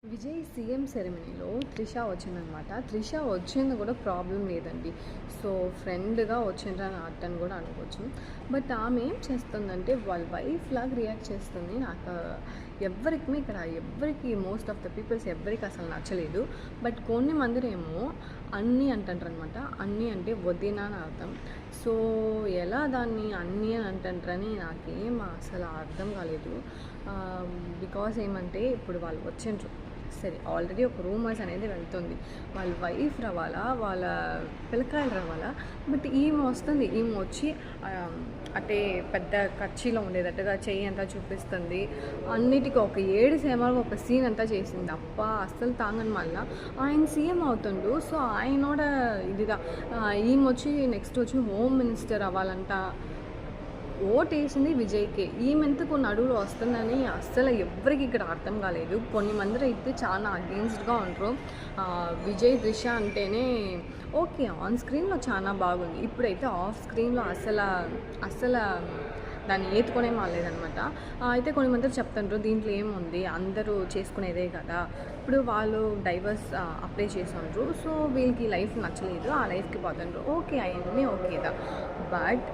Vijay CM సెరమనీలో Trisha వచ్చిందనమాట. త్రిష వచ్చింది కూడా ప్రాబ్లం లేదండి. సో ఫ్రెండ్గా వచ్చిండ్రని అర్థం కూడా అనుకోవచ్చు. బట్ ఆమె ఏం చేస్తుందంటే వాళ్ళ వైఫ్ లాగా రియాక్ట్ చేస్తుంది. నాకు ఎవ్వరికి మోస్ట్ ఆఫ్ ద పీపుల్స్ ఎవ్వరికి అసలు నచ్చలేదు. బట్ కొన్ని మందిరేమో అన్నీ అంటారనమాట. అన్నీ అంటే వదిన అని అర్థం. సో ఎలా దాన్ని అన్నీ అని అంటారని నాకేం అసలు అర్థం కాలేదు. బికాస్ ఏమంటే ఇప్పుడు వాళ్ళు వచ్చిండ్రు సరే, ఆల్రెడీ ఒక రూమర్స్ అనేది వెళ్తుంది. వాళ్ళ వైఫ్ రావాలా, వాళ్ళ పిల్లకాయలు రావాలా. బట్ ఈమె వస్తుంది, ఈమె వచ్చి అంటే పెద్ద కచ్చిలో ఉండేటట్టుగా చెయ్యి అంతా చూపిస్తుంది. అన్నిటికీ ఒక 7 సినిమాలకు ఒక సీన్ అంతా చేసింది. అప్ప అస్సలు తాగని మళ్ళీ ఆయన సీఎం అవుతుండు. సో ఆయన కూడా ఇదిగా ఈమె వచ్చి నెక్స్ట్ వచ్చి హోమ్ మినిస్టర్ అవ్వాలంట. ఓటేసింది విజయ్కే. ఈమెంతకు నడువులు వస్తుందని అస్సలు ఎవ్వరికి ఇక్కడ అర్థం కాలేదు. కొన్ని మంది అయితే చాలా అగెన్స్డ్గా ఉంటారు. విజయ్ త్రిష అంటేనే ఓకే, ఆన్ స్క్రీన్లో చాలా బాగుంది. ఇప్పుడైతే ఆఫ్ స్క్రీన్లో అస్సలు దాన్ని ఏతుకొనే మాలేదనమాట. అయితే కొన్ని మంది చెప్తుంటారు దీంట్లో ఏముంది, అందరూ చేసుకునేదే కదా. ఇప్పుడు వాళ్ళు డైవర్స్ అప్లై చేస్తుండ్రు. సో వీళ్ళకి లైఫ్ నచ్చలేదు, ఆ లైఫ్కి పోతుండ్రు. ఓకే, అవన్నీ ఓకేదా. బట్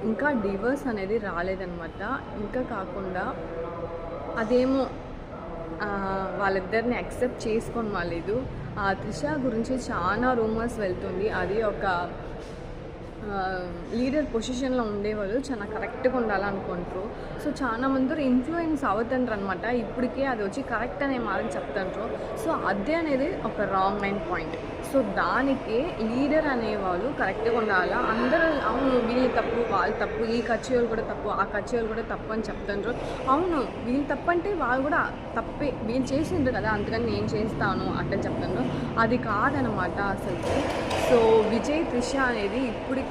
ఇంకా డివోర్స్ అనేది రాలేదనమాట. ఇంకా కాకుండా అదేమో వాళ్ళిద్దరిని యాక్సెప్ట్ చేసుకొని మాలేదు. త్రిష గురించి చాలా రూమర్స్ వెళ్తుంది. అది ఒక లీడర్ పొజిషన్లో ఉండేవాళ్ళు చాలా కరెక్ట్గా ఉండాలనుకుంటారు. సో చాలా మంది ఇన్ఫ్లుయెన్స్ అవుతుంటారు అనమాట. ఇప్పటికే అది వచ్చి కరెక్ట్ అనే మాట చెప్తుంటారు. సో అదే అనేది ఒక రాంగ్ మైండ్ పాయింట్. సో దానికి లీడర్ అనేవాళ్ళు కరెక్ట్గా ఉండాలా. అందరూ అవును వీళ్ళు తప్పు, వాళ్ళు తప్పు, ఈ కచ్చేవాళ్ళు కూడా తప్పు, ఆ కచ్చేవాళ్ళు కూడా తప్పు అని చెప్తుంటారు. అవును వీళ్ళు తప్పు అంటే వాళ్ళు కూడా తప్పే, వీళ్ళు చేసిండ్రు కదా అందుకని నేను చేస్తాను అట్లా చెప్తాను. అది కాదనమాట అసలు. సో విజయ్ త్రిష అనేది ఇప్పటికీ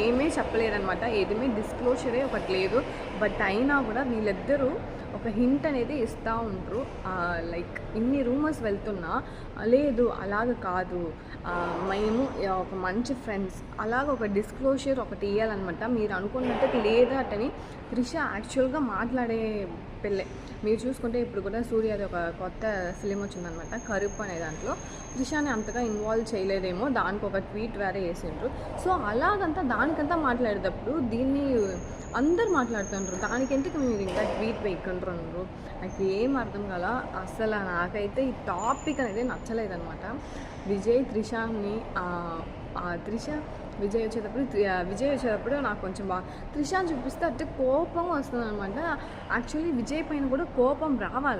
ఏమీ చెప్పలేదనమాట. ఏదేమీ డిస్క్లోజరే ఒకటి లేదు. బట్ అయినా కూడా వీళ్ళిద్దరూ ఒక హింట్ అనేది ఇస్తూ ఉంటారు. లైక్ ఇన్ని రూమర్స్ వెళ్తున్నా లేదు అలాగ కాదు, మేము ఒక మంచి ఫ్రెండ్స్ అలాగ ఒక డిస్క్లోజర్ ఒకటి ఇవ్వాలన్నమాట. మీరు అనుకున్నట్టు లేదా అటని త్రిష యాక్చువల్గా మాట్లాడే పెళ్ళే. మీరు చూసుకుంటే ఇప్పుడు కూడా సూర్యది ఒక కొత్త ఫిలిం వచ్చిందనమాట, కరుపు అనే. దాంట్లో త్రిషాని అంతగా ఇన్వాల్వ్ చేయలేదేమో, దానికి ఒక ట్వీట్ వేరే వేసిండ్రు. సో అలాగంతా దానికంతా మాట్లాడేటప్పుడు దీన్ని అందరు మాట్లాడుతుండ్రు, దానికి ఎందుకు మీరు ఇంకా ట్వీట్ వేయకుంటున్నారు. నాకు ఏం అర్థం కాల అసలు. నాకైతే ఈ టాపిక్ అనేది నచ్చలేదనమాట. విజయ్ త్రిషాని త్రిష విజయ్ వచ్చేటప్పుడు నాకు కొంచెం బాగా త్రిషాని చూపిస్తే అంటే కోపం వస్తుంది అనమాట. యాక్చువల్లీ విజయ్ పైన కూడా కోపం రావాలి.